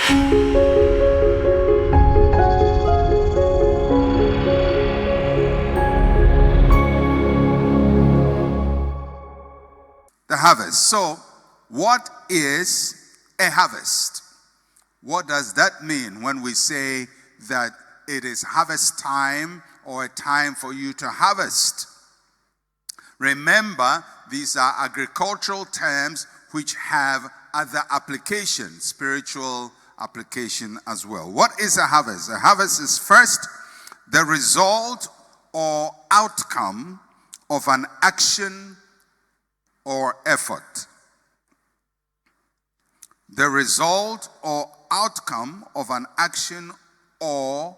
The harvest. So, what is a harvest? What does that mean when we say that it is harvest time or a time for you to harvest? Remember, these are agricultural terms which have other applications, spiritual application as well. What is a harvest? A harvest is first the result or outcome of an action or effort. The result or outcome of an action or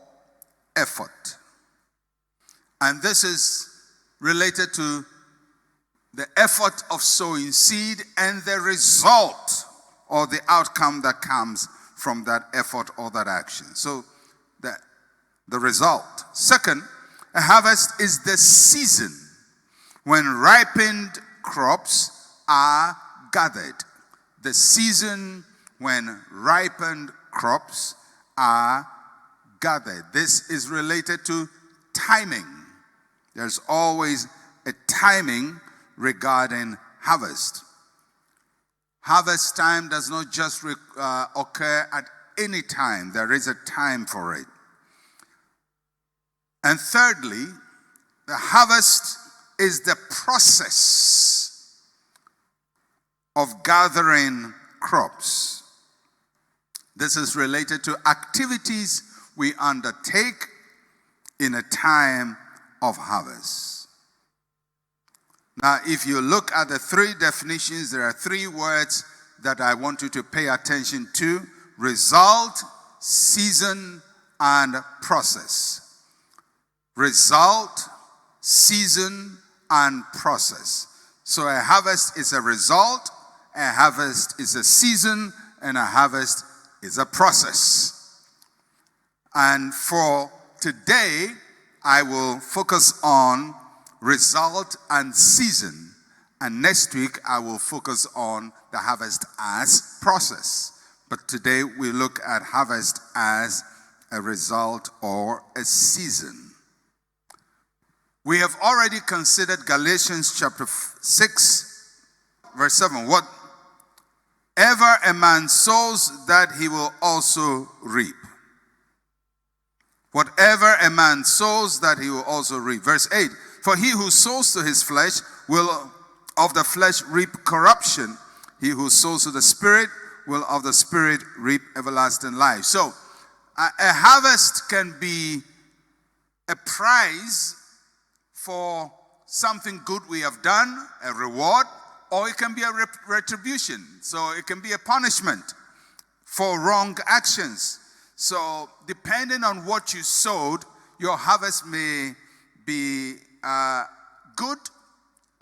effort. And this is related to the effort of sowing seed and the result or the outcome that comes from that effort or that action. So the result. Second, a harvest is the season when ripened crops are gathered. The season when ripened crops are gathered. This is related to timing. There's always a timing regarding harvest. Harvest time does not just occur at any time. There is a time for it. And thirdly, the harvest is the process of gathering crops. This is related to activities we undertake in a time of harvest. Now, if you look at the three definitions, there are three words that I want you to pay attention to: result, season, and process. Result, season, and process. So a harvest is a result, a harvest is a season, and a harvest is a process. And for today, I will focus on result and season. And next week, I will focus on the harvest as process. But today, we look at harvest as a result or a season. We have already considered Galatians chapter 6, verse 7. Whatever a man sows, that he will also reap. Whatever a man sows, that he will also reap. Verse 8. For he who sows to his flesh will of the flesh reap corruption. He who sows to the Spirit will of the Spirit reap everlasting life. So, a harvest can be a prize for something good we have done, a reward, or it can be a retribution. So it can be a punishment for wrong actions. So depending on what you sowed, your harvest may be good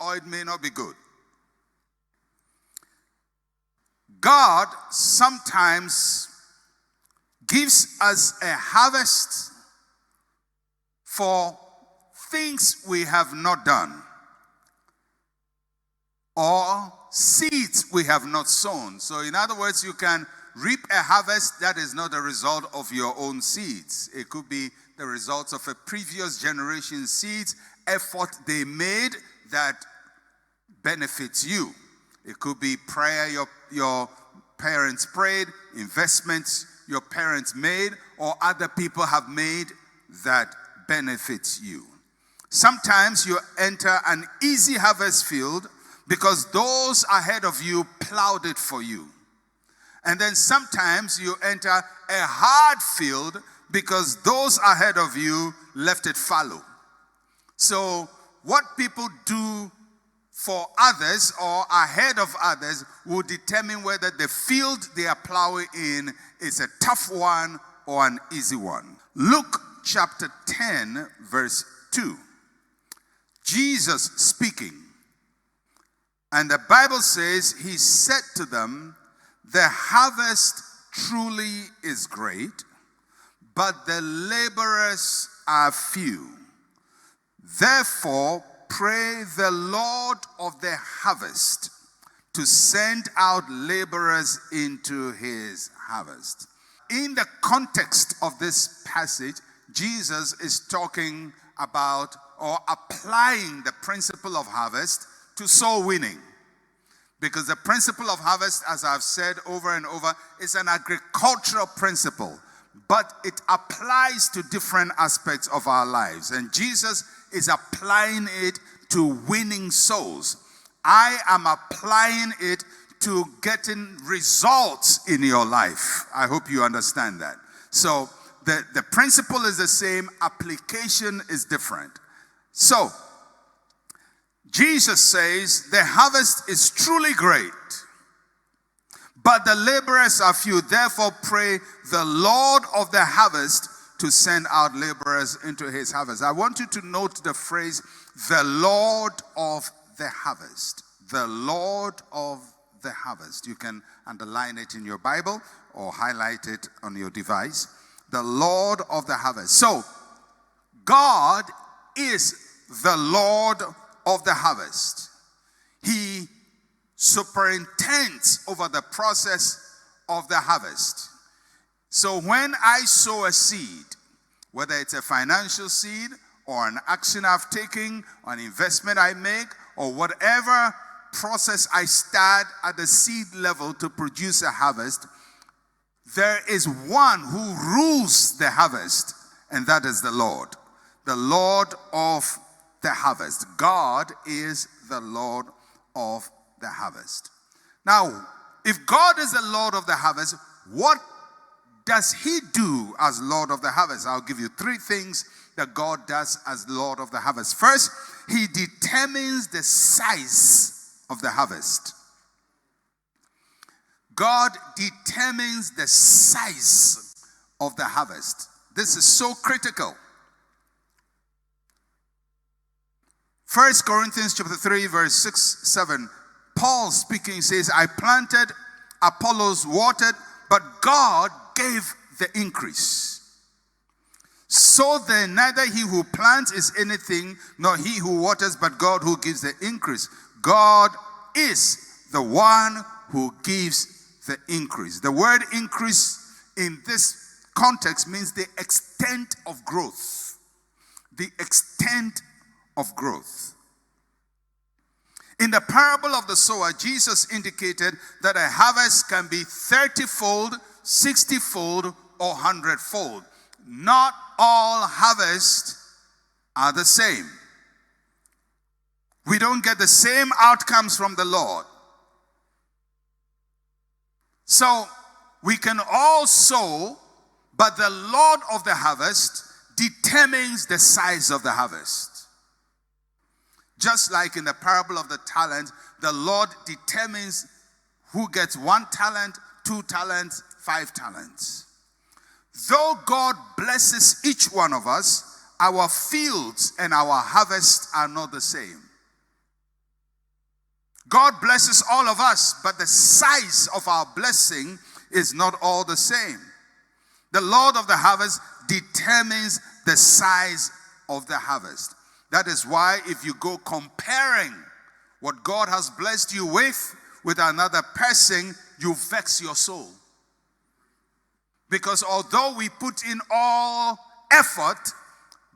or it may not be good. God sometimes gives us a harvest for things we have not done, or seeds we have not sown. So in other words, you can reap a harvest that is not a result of your own seeds. It could be the results of a previous generation's seeds, effort they made that benefits you. It could be prayer your parents prayed, investments your parents made, or other people have made that benefits you. Sometimes you enter an easy harvest field because those ahead of you plowed it for you. And then sometimes you enter a hard field because those ahead of you left it fallow. So what people do for others or ahead of others will determine whether the field they are plowing in is a tough one or an easy one. Luke chapter 10, verse 2. Jesus speaking. And the Bible says, he said to them, the harvest truly is great, but the laborers are few. Therefore, pray the Lord of the harvest to send out laborers into his harvest. in the context of this passage, Jesus is talking about or applying the principle of harvest to soul winning. Because the principle of harvest, as I've said over and over, is an agricultural principle, but it applies to different aspects of our lives. And Jesus is applying it to winning souls. I am applying it to getting results in your life. I hope you understand that. So the principle is the same, application is different. So Jesus says the harvest is truly great, but the laborers are few. Therefore pray the Lord of the harvest to send out laborers into his harvest. I want you to note the phrase, the Lord of the harvest. The Lord of the harvest. You can underline it in your Bible or highlight it on your device. The Lord of the harvest. So, God is the Lord of the harvest. He superintends over the process of the harvest. So when I sow a seed, whether it's a financial seed or an action I've taken, or an investment I make, or whatever process I start at the seed level to produce a harvest, there is one who rules the harvest, and that is the Lord of the harvest. God is the Lord of the harvest. Now, if God is the Lord of the harvest, what does he do as Lord of the harvest? I'll give you three things that God does as Lord of the harvest. First, he determines the size of the harvest. God determines the size of the harvest. This is so critical. 1 Corinthians chapter 3, verse 6, 7. Paul speaking says, I planted, Apollos watered, but God gave the increase. So then neither he who plants is anything, nor he who waters, but God who gives the increase. God is the one who gives the increase. The word increase in this context means the extent of growth. The extent of growth. In the parable of the sower, Jesus indicated that a harvest can be 30-fold, 60-fold, or 100-fold. Not all harvests are the same. We don't get the same outcomes from the Lord. So, we can all sow, but the Lord of the harvest determines the size of the harvest. Just like in the parable of the talent, the Lord determines who gets 1 talent, 2 talents, 5 talents. Though God blesses each one of us, our fields and our harvests are not the same. God blesses all of us, but the size of our blessing is not all the same. The Lord of the harvest determines the size of the harvest. That is why if you go comparing what God has blessed you with another person, you vex your soul. Because although we put in all effort,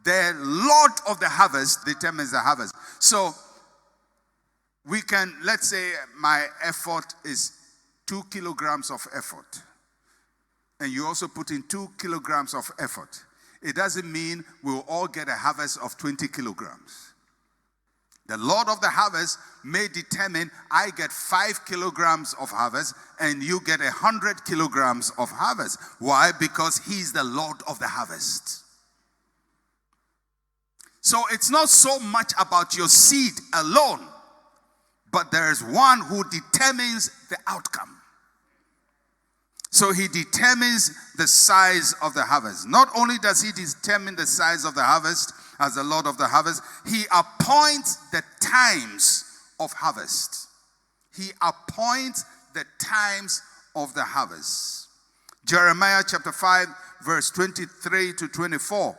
the Lord of the harvest determines the harvest. So we can, let's say my effort is 2 kilograms of effort. And you also put in 2 kilograms of effort. It doesn't mean we'll all get a harvest of 20 kilograms. The Lord of the harvest may determine I get 5 kilograms of harvest and you get 100 kilograms of harvest. Why? Because he's the Lord of the harvest. So it's not so much about your seed alone, but there is one who determines the outcome. So he determines the size of the harvest. Not only does he determine the size of the harvest as the Lord of the harvest, he appoints the times of harvest. He appoints the times of the harvest. Jeremiah chapter 5, verse 23 to 24.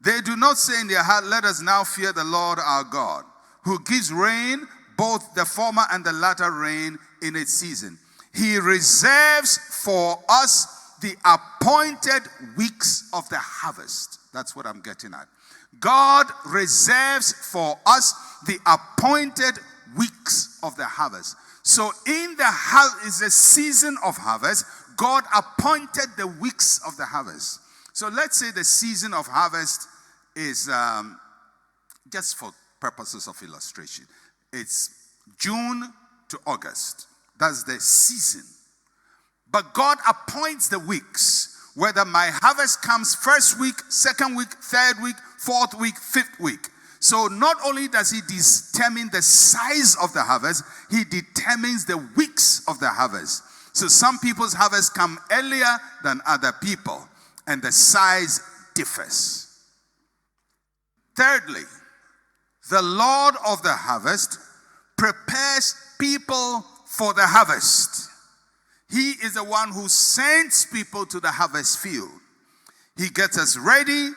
They do not say in their heart, let us now fear the Lord our God, who gives rain, both the former and the latter rain in its season. He reserves for us the appointed weeks of the harvest. That's what I'm getting at. God reserves for us the appointed weeks of the harvest. So in is the season of harvest, God appointed the weeks of the harvest. So let's say the season of harvest is, just for purposes of illustration, it's June to August. That's the season. But God appoints the weeks, whether my harvest comes first week, second week, third week, fourth week, fifth week. So not only does he determine the size of the harvest, he determines the weeks of the harvest. So some people's harvest come earlier than other people, and the size differs. Thirdly, the Lord of the harvest prepares people for the harvest. He is the one who sends people to the harvest field. He gets us ready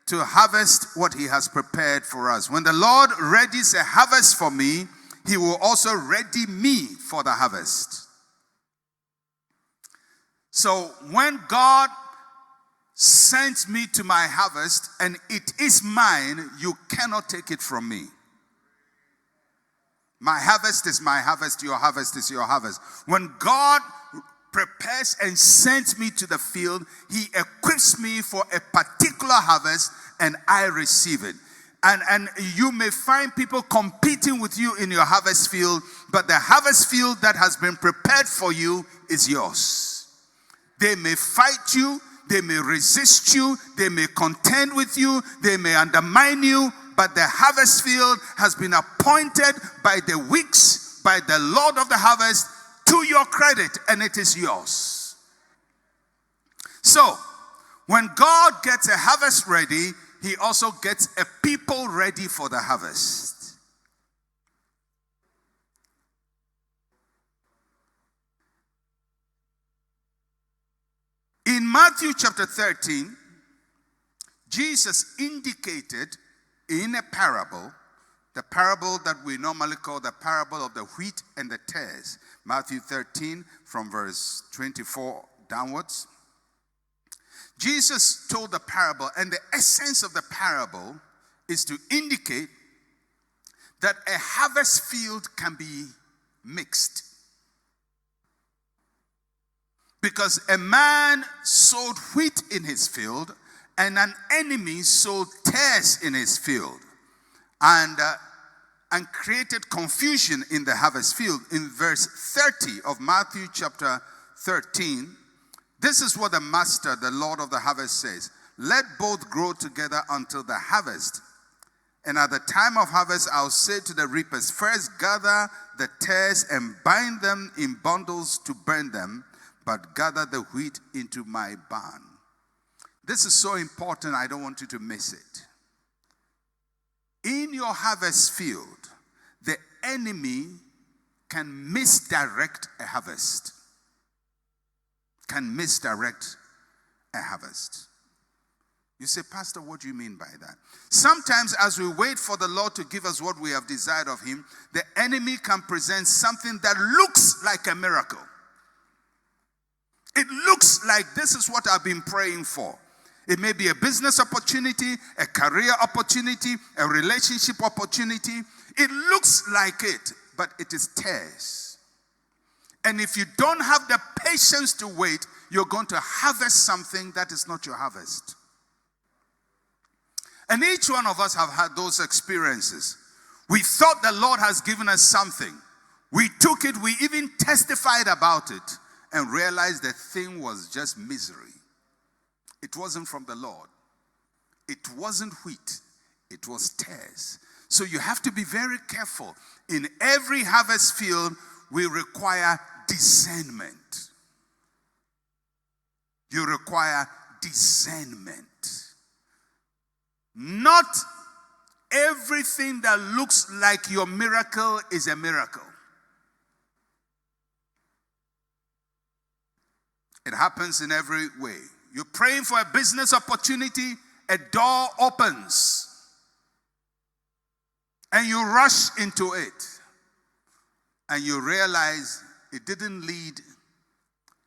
to harvest what he has prepared for us. When the Lord readies a harvest for me, he will also ready me for the harvest. So when God sent me to my harvest and it is mine, you cannot take it from me. My harvest is my harvest, your harvest is your harvest. When God prepares and sends me to the field, he equips me for a particular harvest and I receive it. And you may find people competing with you in your harvest field, but the harvest field that has been prepared for you is yours. They may fight you, they may resist you, they may contend with you, they may undermine you, but the harvest field has been appointed by the weeks, by the Lord of the harvest, to your credit, and it is yours. So, when God gets a harvest ready, he also gets a people ready for the harvest. In Matthew chapter 13, Jesus indicated in a parable, the parable that we normally call the parable of the wheat and the tares. Matthew 13 from verse 24 downwards. Jesus told the parable, and the essence of the parable is to indicate that a harvest field can be mixed. Because a man sowed wheat in his field, and an enemy sowed tares in his field, and created confusion in the harvest field. In verse 30 of Matthew chapter 13, this is what the master, the Lord of the harvest, says. Let both grow together until the harvest. And at the time of harvest, I'll say to the reapers, first gather the tares and bind them in bundles to burn them, but gather the wheat into my barn. This is so important, I don't want you to miss it. In your harvest field, the enemy can misdirect a harvest. Can misdirect a harvest. You say, Pastor, what do you mean by that? Sometimes as we wait for the Lord to give us what we have desired of him, the enemy can present something that looks like a miracle. It looks like this is what I've been praying for. It may be a business opportunity, a career opportunity, a relationship opportunity. It looks like it, but it is tares. And if you don't have the patience to wait, you're going to harvest something that is not your harvest. And each one of us have had those experiences. We thought the Lord has given us something. We took it, we even testified about it, and realized the thing was just misery. It wasn't from the Lord. It wasn't wheat. It was tares. So you have to be very careful. In every harvest field, we require discernment. You require discernment. Not everything that looks like your miracle is a miracle. It happens in every way. You're praying for a business opportunity, a door opens, and you rush into it, and you realize it didn't lead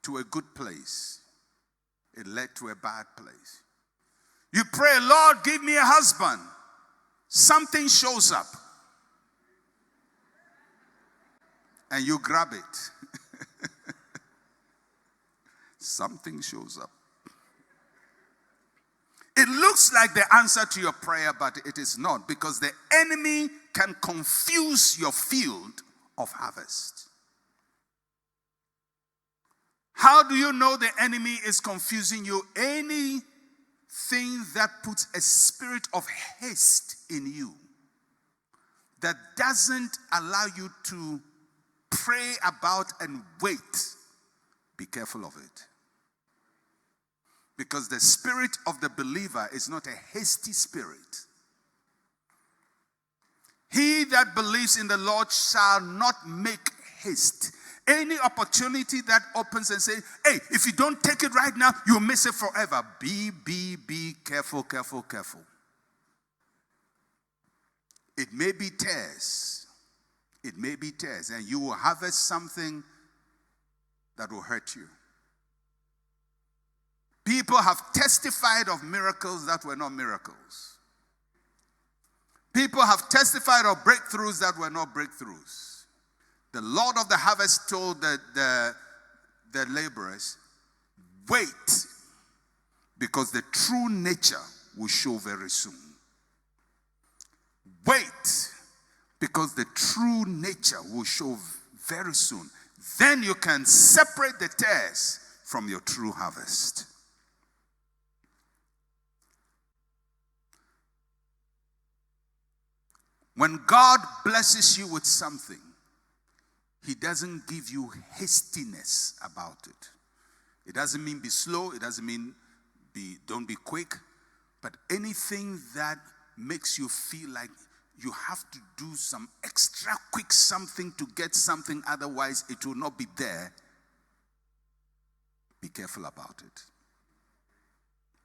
to a good place. it led to a bad place. You pray, Lord, give me a husband. Something shows up. And you grab it. Something shows up. It looks like the answer to your prayer, but it is not, because the enemy can confuse your field of harvest. How do you know the enemy is confusing you? Anything that puts a spirit of haste in you, that doesn't allow you to pray about and wait, be careful of it. Because the spirit of the believer is not a hasty spirit. He that believes in the Lord shall not make haste. Any opportunity that opens and says, hey, if you don't take it right now, you'll miss it forever. Be careful, careful, careful. It may be tares. It may be tares. And you will harvest something that will hurt you. People have testified of miracles that were not miracles. People have testified of breakthroughs that were not breakthroughs. The Lord of the harvest told the laborers, wait, because the true nature will show very soon. Wait, because the true nature will show very soon. Then you can separate the tares from your true harvest. When God blesses you with something, He doesn't give you hastiness about it. It doesn't mean be slow. It doesn't mean don't be quick. But anything that makes you feel like you have to do some extra quick something to get something, otherwise it will not be there, be careful about it.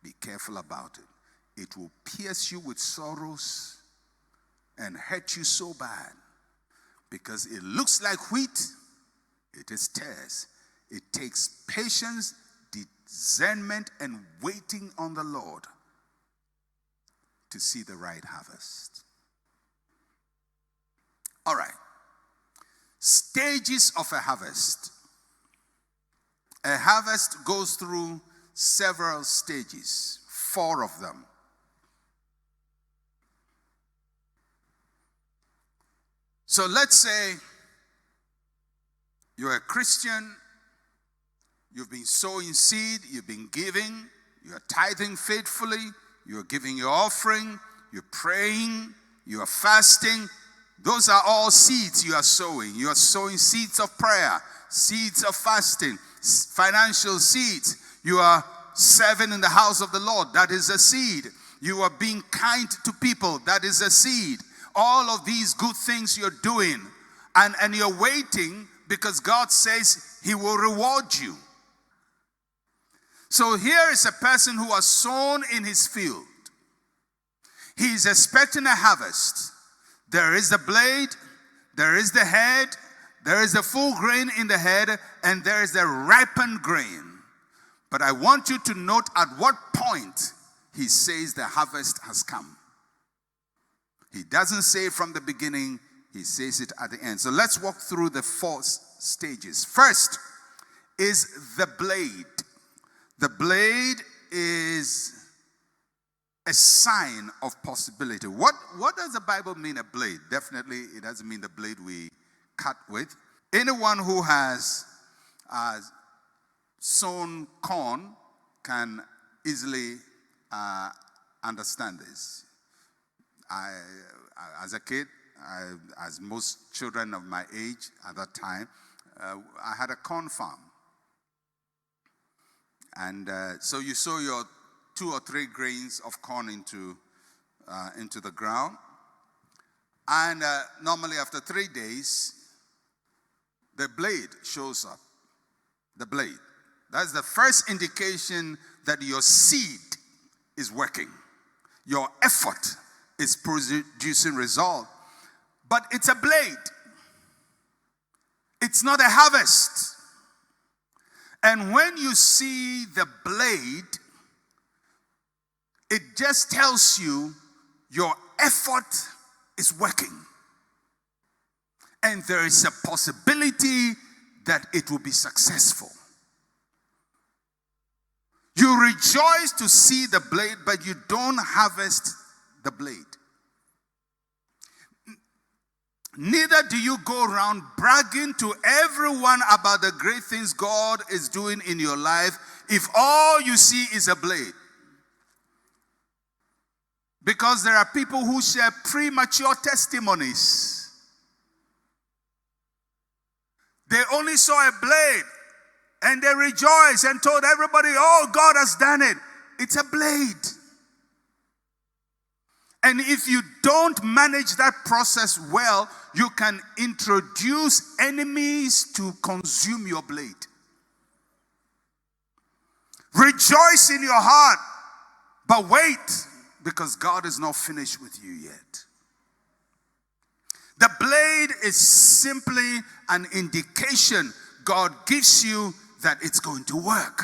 Be careful about it. It will pierce you with sorrows and hurt you so bad, because it looks like wheat, it is tares. It takes patience, discernment, and waiting on the Lord to see the right harvest. All right. Stages of a harvest. A harvest goes through several stages, 4 of them. So let's say you're a Christian, you've been sowing seed, you've been giving, you're tithing faithfully, you're giving your offering, you're praying, you are fasting. Those are all seeds you are sowing. You are sowing seeds of prayer, seeds of fasting, financial seeds. You are serving in the house of the Lord. That is a seed. You are being kind to people. That is a seed. All of these good things you're doing, and you're waiting because God says He will reward you. So here is a person who has sown in his field. He is expecting a harvest. There is the blade, there is the head, there is the full grain in the head, and there is the ripened grain. But I want you to note at what point he says the harvest has come. He doesn't say it from the beginning, he says it at the end. So let's walk through the 4 stages. First is the blade. The blade is a sign of possibility. What does the Bible mean, a blade? Definitely, it doesn't mean the blade we cut with. Anyone who has sown corn can easily understand this. As a kid, as most children of my age at that time, I had a corn farm. And so you sow your 2 or 3 grains of corn into the ground. And normally after 3 days, the blade shows up. The blade. That's the first indication that your seed is working. Your effort is producing result. But it's a blade. It's not a harvest. And when you see the blade, it just tells you your effort is working. And there is a possibility that it will be successful. You rejoice to see the blade, but you don't harvest the blade. Neither do you go around bragging to everyone about the great things God is doing in your life if all you see is a blade. Because there are people who share premature testimonies. They only saw a blade and they rejoiced and told everybody, oh, God has done it. It's a blade. And if you don't manage that process well, you can introduce enemies to consume your blade. Rejoice in your heart, but wait, because God is not finished with you yet. The blade is simply an indication God gives you that it's going to work.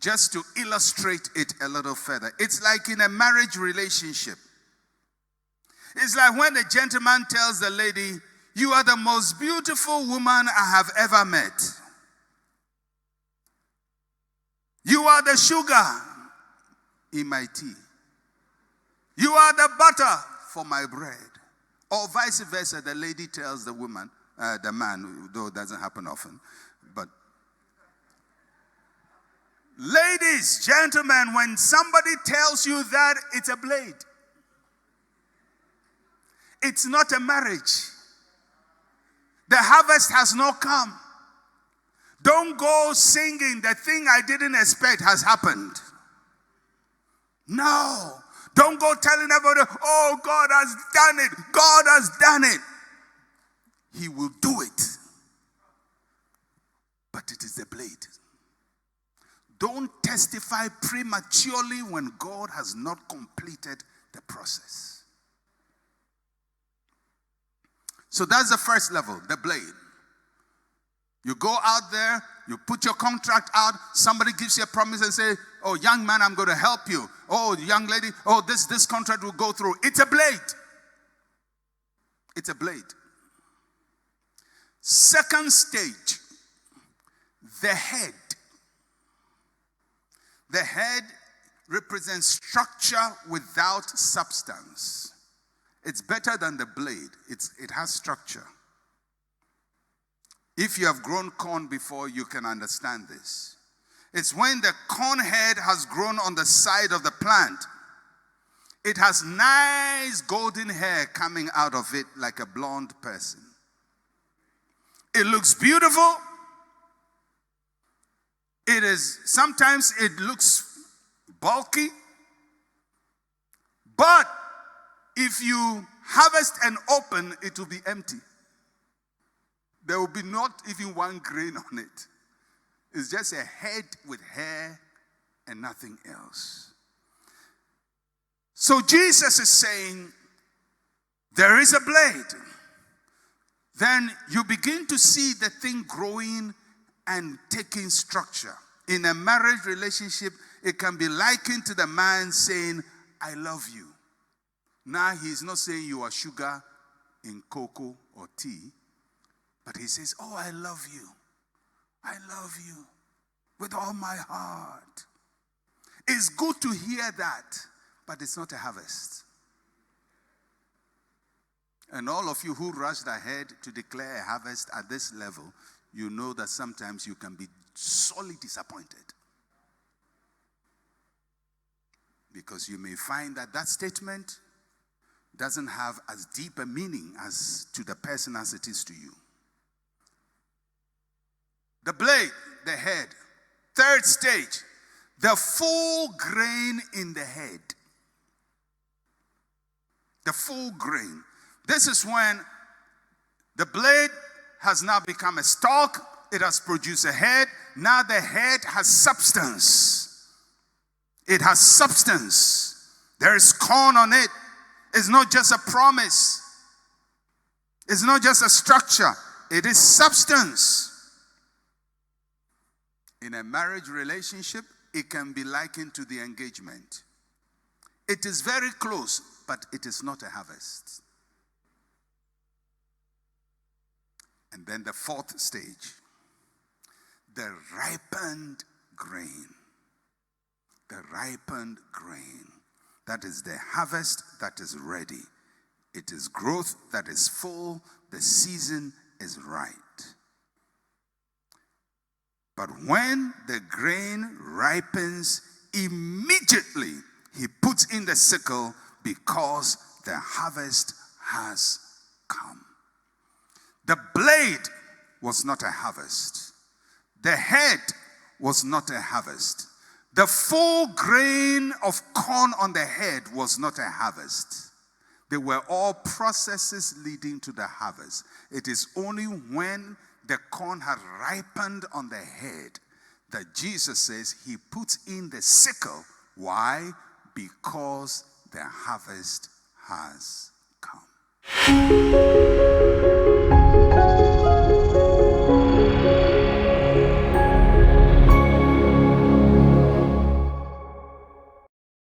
Just to illustrate it a little further, it's like in a marriage relationship. It's like when the gentleman tells the lady, you are the most beautiful woman I have ever met. You are the sugar in my tea. You are the butter for my bread. Or vice versa, the lady tells the woman, the man, though it doesn't happen often, but ladies, gentlemen, when somebody tells you that, it's a blade. It's not a marriage. The harvest has not come. Don't go singing, the thing I didn't expect has happened. No. Don't go telling everybody, oh, God has done it. God has done it. He will do it. But it is the blade. Don't testify prematurely when God has not completed the process. So that's the first level, the blade. You go out there, you put your contract out, somebody gives you a promise and say, oh, young man, I'm going to help you. Oh, young lady, oh, this contract will go through. It's a blade. It's a blade. Second stage, the head. The head represents structure without substance. It's better than the blade. It has structure. If you have grown corn before, you can understand this. It's when the corn head has grown on the side of the plant. It has nice golden hair coming out of it like a blonde person. It looks beautiful. Sometimes it looks bulky. But if you harvest and open, it will be empty. There will be not even one grain on it. It's just a head with hair and nothing else. So Jesus is saying, there is a blade. Then you begin to see the thing growing and taking structure. In a marriage relationship, it can be likened to the man saying, I love you. Now he's not saying you are sugar in cocoa or tea, but he says, oh, I love you. I love you with all my heart. It's good to hear that, but it's not a harvest. And all of you who rushed ahead to declare a harvest at this level, you know that sometimes you can be sorely disappointed. Because you may find that that statement doesn't have as deep a meaning as to the person as it is to you. The blade, the head. Third stage, the full grain in the head. The full grain. This is when the blade has now become a stalk. It has produced a head. Now the head has substance. It has substance. There is corn on it. It's not just a promise. It's not just a structure. It is substance. In a marriage relationship, it can be likened to the engagement. It is very close, but it is not a harvest. And then the fourth stage, the ripened grain. The ripened grain. That is the harvest that is ready. It is growth that is full. The season is right. But when the grain ripens, immediately he puts in the sickle because the harvest has come. The blade was not a harvest. The head was not a harvest. The full grain of corn on the head was not a harvest. They were all processes leading to the harvest. It is only when the corn had ripened on the head that Jesus says he puts in the sickle. Why? Because the harvest has come.